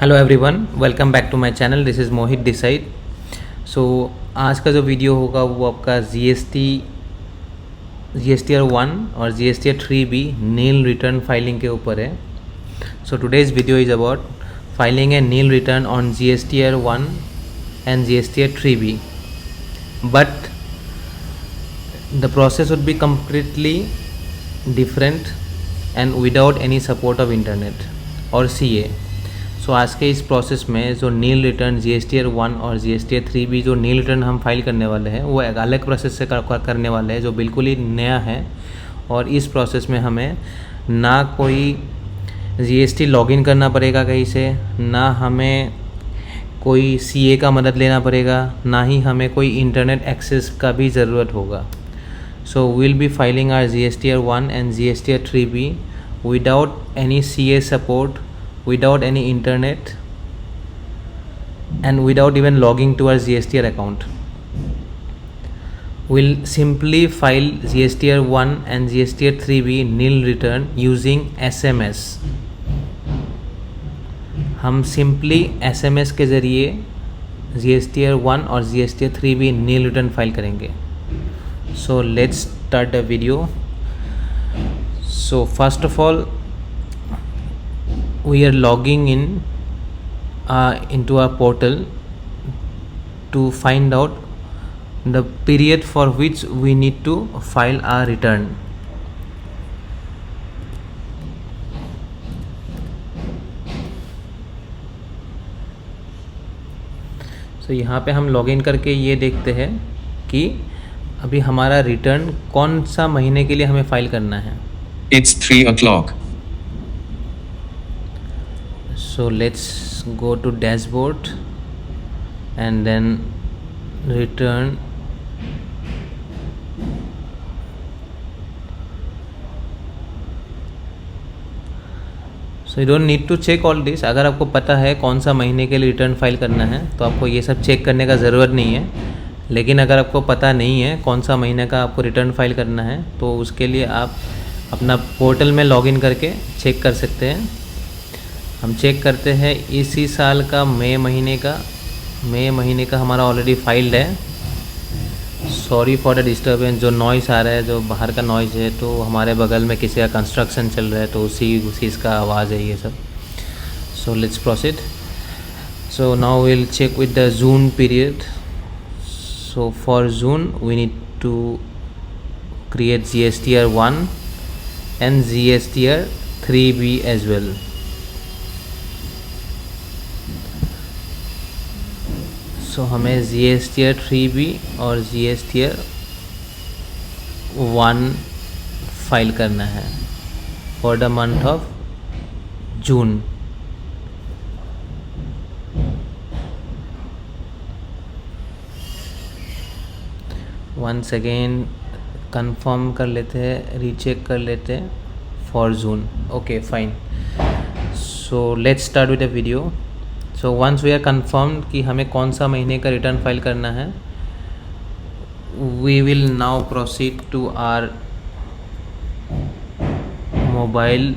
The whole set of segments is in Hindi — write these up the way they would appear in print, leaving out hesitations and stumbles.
Hello everyone, welcome back to my channel. This is Mohit डिसाइड। सो आज का जो वीडियो होगा वो आपका GSTR 1 और GSTR 3B नील रिटर्न फाइलिंग के ऊपर है। So today's video is about filing a nil return on GSTR 1 and GSTR 3B, but the process would be completely different and without any support of internet or CA। सो आज के इस प्रोसेस में जो नील रिटर्न GSTR 1 और GSTR 3B जो नील रिटर्न हम फाइल करने वाले हैं वो एक अलग प्रोसेस से करने वाले हैं जो बिल्कुल ही नया है। और इस प्रोसेस में हमें ना कोई GST लॉगिन करना पड़ेगा कहीं से, ना हमें कोई CA का मदद लेना पड़ेगा, ना ही हमें कोई इंटरनेट एक्सेस का भी ज़रूरत होगा। So will be filing our GSTR 1 and GSTR 3B without any CA support, without any internet and without even logging to our GSTR account. We'll simply file GSTR 1 and GSTR 3B nil return using SMS। हम सिंपली SMS के ज़रिए GSTR 1 और GSTR 3B nil return file करेंगे। So let's start the video। So first of all we are logging in into our portal to find out the period for which we need to file our return। so यहाँ पे हम लॉगिन करके ये देखते हैं कि अभी हमारा रिटर्न कौन सा महीने के लिए हमें फाइल करना है। It's 3 o'clock. So let's go to dashboard and then return so you don't need to check all this। अगर आपको पता है कौन सा महीने के लिए रिटर्न फाइल करना है तो आपको ये सब चेक करने का ज़रूरत नहीं है। लेकिन अगर आपको पता नहीं है कौन सा महीने का आपको रिटर्न फाइल करना है तो उसके लिए आप अपना पोर्टल में लॉगिन करके चेक कर सकते हैं। हम चेक करते हैं इसी साल का मई महीने का हमारा ऑलरेडी फाइल्ड है। सॉरी फॉर द डिस्टर्बेंस, जो नॉइस आ रहा है, जो बाहर का नॉइस है, तो हमारे बगल में किसी का कंस्ट्रक्शन चल रहा है तो उसी इसका आवाज़ है ये सब। So let's proceed. So now will check with the June period. So for June we need to create GSTR 1 and GSTR 3B as well। So हमें GSTR 3B और GSTR 1 फाइल करना है for the month of June. Once again confirm कर लेते हैं, रीचेक कर लेते हैं for June. Okay fine. So let's start with the video. So once we are confirmed कि हमें कौन सा महीने का रिटर्न फाइल करना है, we will now proceed to our mobile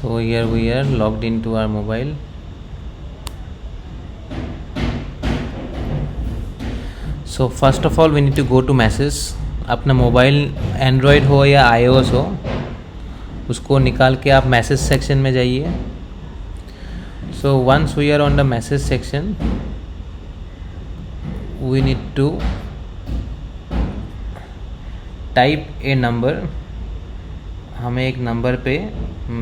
So here we are logged into our mobile। So first of all we need to go to message। अपना मोबाइल एंड्रॉयड हो या iOS हो, उसको निकाल के आप मैसेज सेक्शन में जाइए। So once we are on the message section we need to type a number। हमें एक नंबर पे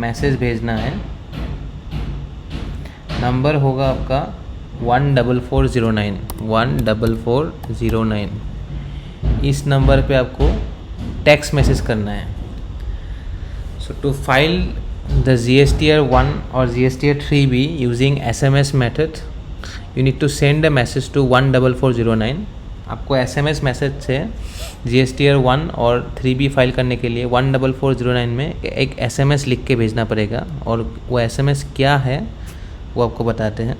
मैसेज भेजना है। नंबर होगा आपका 14409 14409। इस नंबर पे आपको टेक्स्ट मैसेज करना है। So to file the GSTR 1 or GSTR 3B using SMS method, you need to send a message to 14409. आपको SMS मैसेज से GSTR 1 और 3B फाइल करने के लिए 14409 में एक SMS लिख के भेजना पड़ेगा, और वो SMS क्या है वो आपको बताते हैं.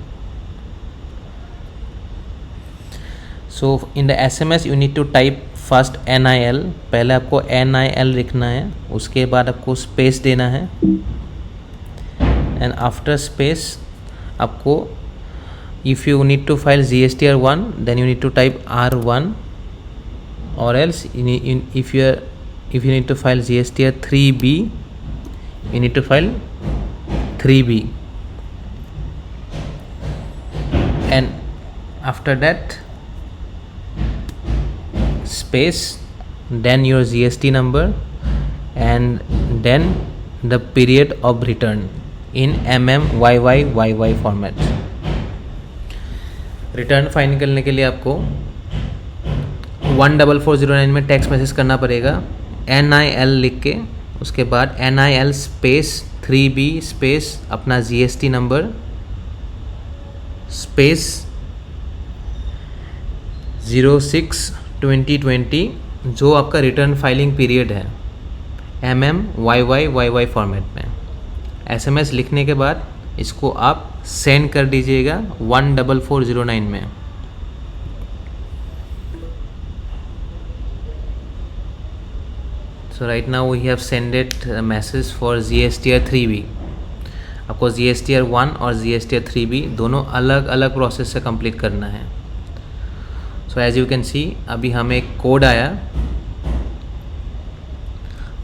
So in the SMS you need to type first NIL. पहले आपको NIL लिखना है, उसके बाद आपको स्पेस देना है, एंड आफ्टर स्पेस आपको if you need to file GSTR 1 then you need to type R1, or else if you need to file GSTR 3B you need to file 3B, and after that space, then your GST number, and then the period of return in YY format. Return file करने के लिए आपको 14409 में टेक्स्ट मैसेज करना पड़ेगा NIL लिख के, उसके बाद NIL स्पेस 3B स्पेस अपना GST नंबर स्पेस 06/2020 जो आपका रिटर्न फाइलिंग पीरियड है YY फॉर्मेट में. SMS लिखने के बाद इसको आप सेंड कर दीजिएगा 14409 में. So right now we have sended message for GSTR 3B. आपको GSTR 1 और GSTR 3B दोनों अलग अलग प्रोसेस से कंप्लीट करना है. So as you can see अभी हमें एक कोड आया.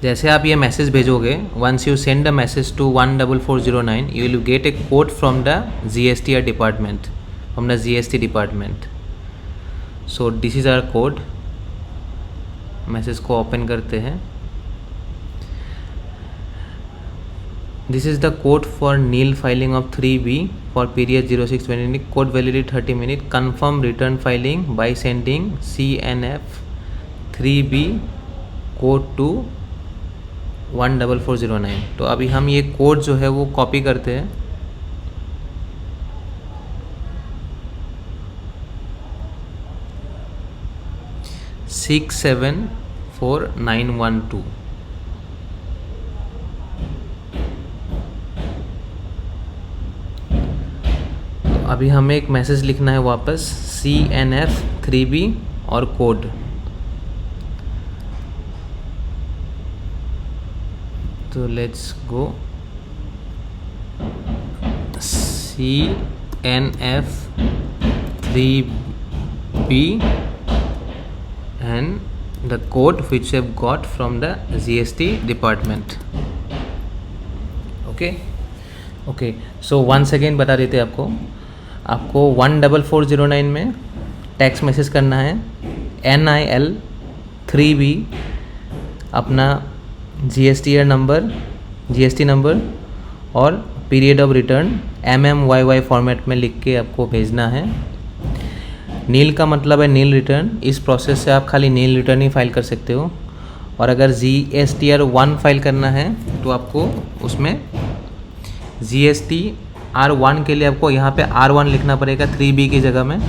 जैसे आप ये मैसेज भेजोगे, once you send the message to 14409 you will get a code from the GSTR department, from the GST department. So this is our code. Message को ओपन करते हैं. This is the code for nil filing of 3B for period 06/2020. Code validity 30 minute. Confirm return filing by sending CNF 3B code to 14409. तो अभी हम ये कोड जो है वो कॉपी करते हैं. सिक्स 74912. तो अभी हमें एक मैसेज लिखना है वापस CNF 3B और कोड. तो let's go CNF 3B and the code which we have got from the GST department. okay so once again बता देते हैं आपको 14409 में टेक्स्ट मैसेज करना है NIL 3B अपना GST नंबर और period of return YY format में लिख के आपको भेजना है. नील का मतलब है नील रिटर्न. इस प्रोसेस से आप खाली नील रिटर्न ही फाइल कर सकते हो. और अगर GSTR 1 फाइल करना है तो आपको उसमें GSTR 1 के लिए आपको यहाँ पे R1 लिखना पड़ेगा 3B की जगह में.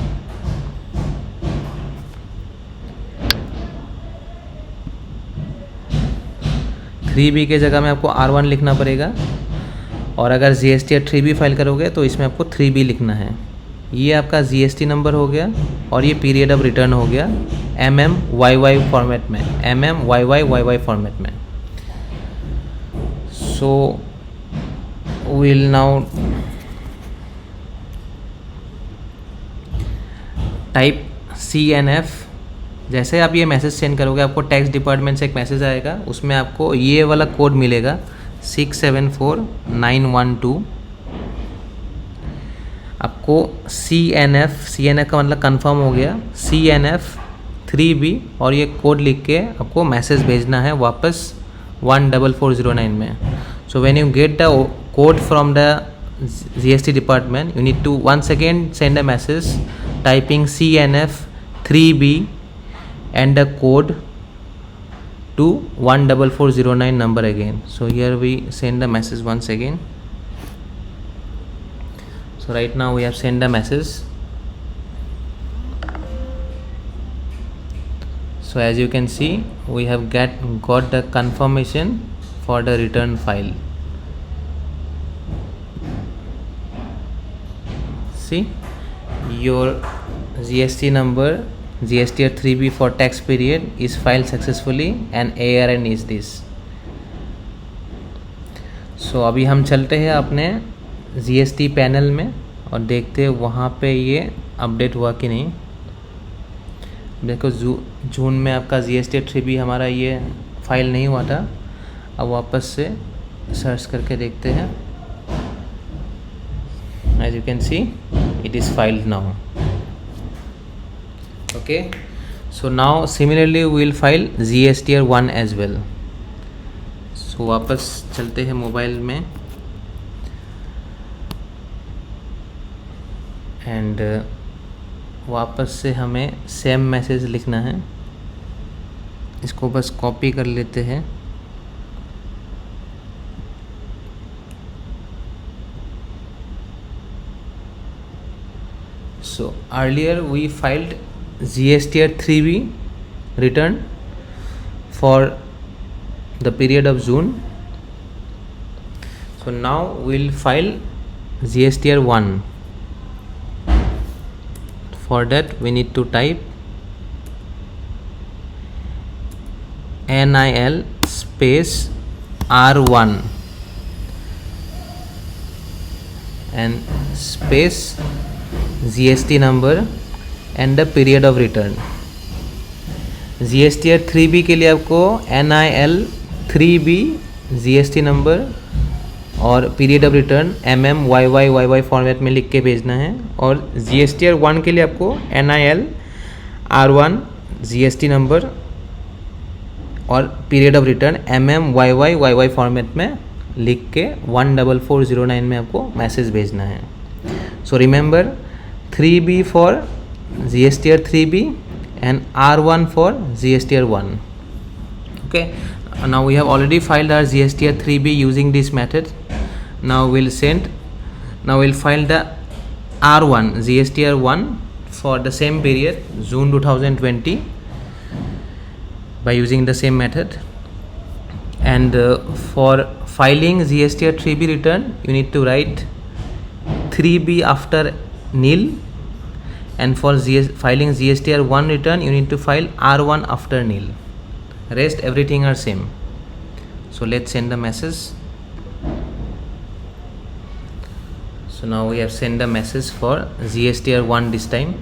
B के जगह में आपको R1 लिखना पड़ेगा. और अगर GSTR 3B फाइल करोगे तो इसमें आपको 3B लिखना है. ये आपका GST नंबर हो गया और ये पीरियड ऑफ रिटर्न हो गया YY फॉर्मेट में, YY फॉर्मेट में. So will now type CNF. जैसे आप ये मैसेज सेंड करोगे आपको टैक्स डिपार्टमेंट से एक मैसेज आएगा, उसमें आपको ये वाला कोड मिलेगा 674912. आपको CNF का मतलब कंफर्म हो गया, CNF 3B और ये कोड लिख के आपको मैसेज भेजना है वापस 14409 में. So when you get the code from the GST department you need to once again send a message typing CNF 3B and the code to 14409 number again. So here we send the message once again. So right now we have sent the message. So as you can see, we have got the confirmation for the return file. See, your GST number GSTR 3B for tax period is filed successfully and ARN is this. So अभी हम चलते हैं अपने GST पैनल में और देखते हैं वहाँ पे ये अपडेट हुआ कि नहीं. देखो जून में आपका GSTR 3B हमारा ये फाइल नहीं हुआ था. अब वापस से सर्च करके देखते हैं. As you can see, it is filed now. Okay, so now similarly we will file GSTR 1 as well. So वापस चलते हैं मोबाइल में एंड वापस से हमें सेम मैसेज लिखना है. इसको बस कॉपी कर लेते हैं. So earlier we filed GSTR 3B return for the period of June. So now we'll file GSTR 1. For that we need to type NIL space R1 and space GST number and the period of return. GSTR 3B के लिए आपको NIL 3B GST नंबर और period of return YY format में लिख के भेजना है. और GSTR 1 के लिए आपको NIL R1 GST नंबर और period of return YY format में लिख के 14409 में आपको मैसेज भेजना है. So remember 3B for GSTR 3B and R1 for GSTR 1. Okay, now we have already filed our GSTR 3B using this method. Now we'll file the R1 GSTR 1 for the same period June 2020 by using the same method. And for filing GSTR 3B return you need to write 3B after nil, and for filing GSTR 1 return you need to file R1 after nil. Rest everything are same. So let's send the message. So now we have sent the message for GSTR 1 this time.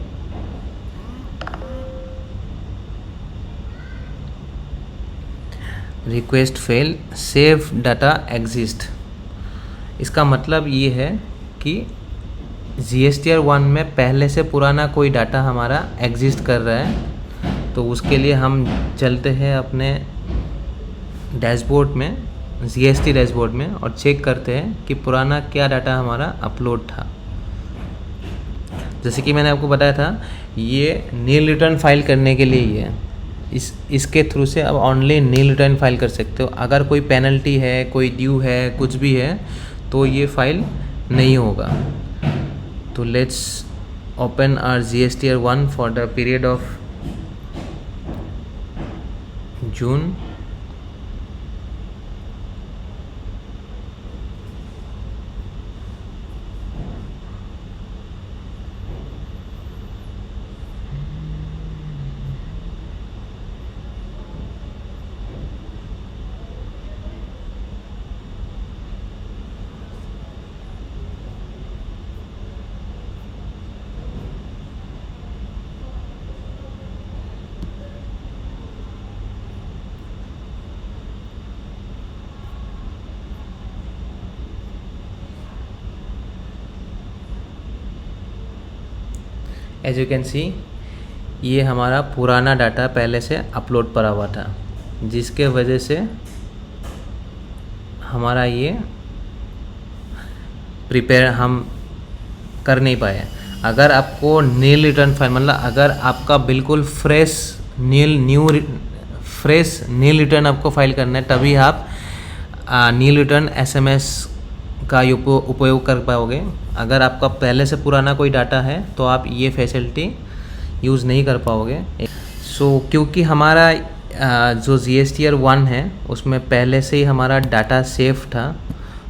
Request fail, save data exist. इसका मतलब ये है कि GSTR 1 में पहले से पुराना कोई डाटा हमारा एग्जिस्ट कर रहा है. तो उसके लिए हम चलते हैं अपने डैशबोर्ड में, GST डैशबोर्ड में, और चेक करते हैं कि पुराना क्या डाटा हमारा अपलोड था. जैसे कि मैंने आपको बताया था, ये नील रिटर्न फाइल करने के लिए ही है. इसके थ्रू से अब ओनली नील रिटर्न फाइल कर सकते हो. अगर कोई पेनल्टी है, कोई ड्यू है, कुछ भी है, तो ये फाइल नहीं होगा. तो let's open our GSTR 1 for the period of June. As you can see, ये हमारा पुराना डाटा पहले से अपलोड पड़ा हुआ था, जिसके वजह से हमारा ये प्रिपेयर हम कर नहीं पाए. अगर आपको नील रिटर्न फाइल, मतलब अगर आपका बिल्कुल फ्रेश फ्रेश नील रिटर्न आपको फाइल करना है, तभी आप नील रिटर्न एसएमएस का उपयोग कर पाओगे। अगर आपका पहले से पुराना कोई डाटा है तो आप ये फैसिलिटी यूज़ नहीं कर पाओगे। क्योंकि हमारा जो GSTR 1 है उसमें पहले से ही हमारा डाटा सेफ था,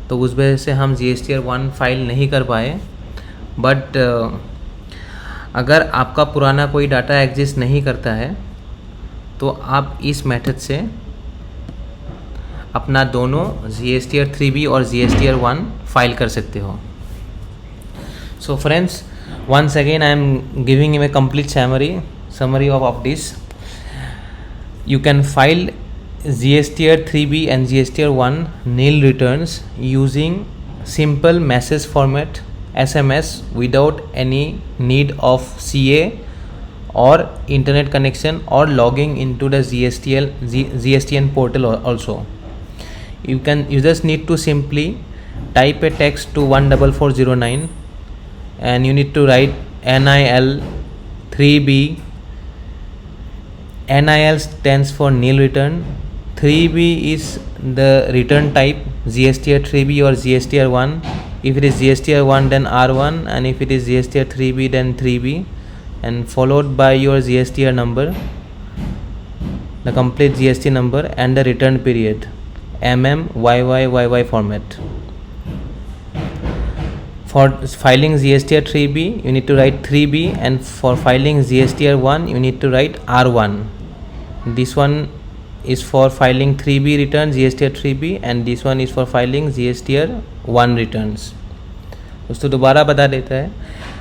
तो उस वजह से हम GSTR 1 फाइल नहीं कर पाए। बट अगर आपका पुराना कोई डाटा एग्जिस्ट नहीं करता है तो आप इस मेथड से अपना दोनों GSTR 3B और GSTR 1 फाइल कर सकते हो। So friends, once again I am giving you a complete summary of this. You can file GSTR 3B and GSTR 1 nil returns using simple message format SMS without any need of CA or internet connection or logging into the GSTN portal also. You just need to simply type a text to 14409 and you need to write NIL 3B. NIL stands for nil return. 3B is the return type, GSTR 3B or GSTR 1. If it is GSTR 1 then R1, and if it is GSTR 3B then 3B, and followed by your GSTR number, the complete GST number, and the return period, YY format. For filing GSTR 3B you need to write 3B, and for filing GSTR 1 you need to write R1. This one is for filing 3B return GSTR 3B, and this one is for filing GSTR 1 returns. दोस्तों दोबारा बता देता है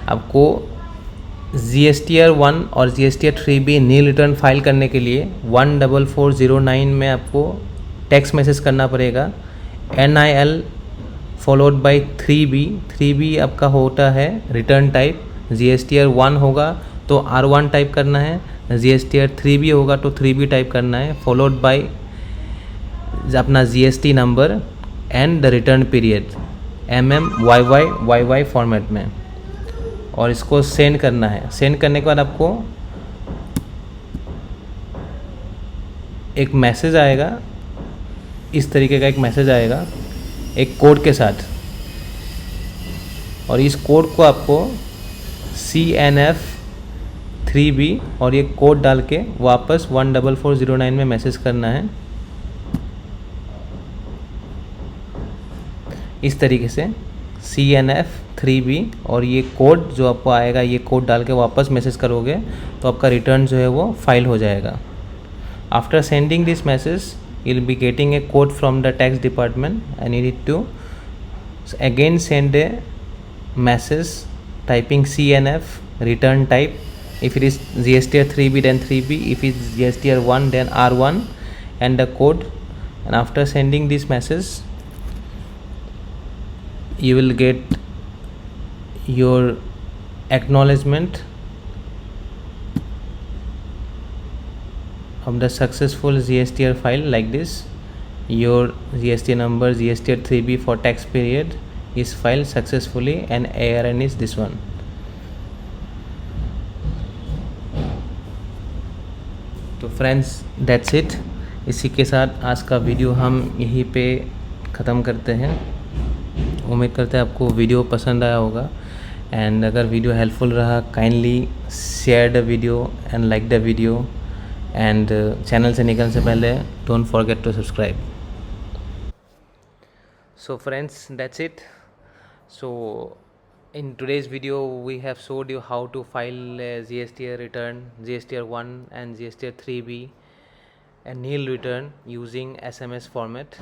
आपको, GSTR 1 और GSTR 3B नील रिटर्न फाइल करने के लिए 14409 में आपको टेक्स्ट मैसेज करना पड़ेगा NIL followed by 3B। 3B आपका होता है रिटर्न टाइप, GSTR 1 होगा तो R1 टाइप करना है, GSTR 3B होगा तो 3B टाइप करना है, फॉलोड बाय अपना GST number and the return period YY format में, और इसको सेंड करना है। सेंड करने के बाद आपको एक मैसेज आएगा, इस तरीके का एक मैसेज आएगा एक कोड के साथ, और इस कोड को आपको CNF 3B और ये कोड डाल के वापस 14409 में मैसेज करना है। इस तरीके से CNF 3B और ये कोड जो आपको आएगा, ये कोड डाल के वापस मैसेज करोगे तो आपका रिटर्न जो है वो फाइल हो जाएगा। After sending this message you will be getting a code from the tax department, and you need to again send a message typing CNF return type. If it is GSTR 3B then 3B, if it is GSTR 1 then R1, and the code. And after sending this message you will get your acknowledgement of the successful GSTR file like this. Your GST number GSTR 3B for tax period is filed successfully and ARN is this one. तो फ्रेंड्स दैट्स इट। इसी के साथ आज का वीडियो हम यहीं पे ख़त्म करते हैं। उम्मीद करते हैं आपको वीडियो पसंद आया होगा, एंड अगर वीडियो हेल्पफुल रहा kindly share the video and like the video, and channel से निकलने से पहले don't forget to subscribe. So friends that's it. So in today's video we have showed you how to file a GSTR return, GSTR 1 and GSTR 3B, a nil return using SMS format.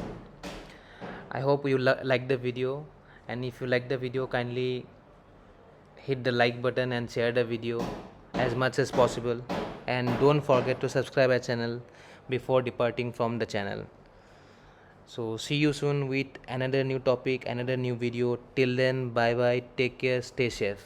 I hope you like the video, and if you like the video kindly hit the like button and share the video as much as possible, and don't forget to subscribe our channel before departing from the channel. So see you soon with another new topic, another new video. Till then, bye bye, take care, stay safe.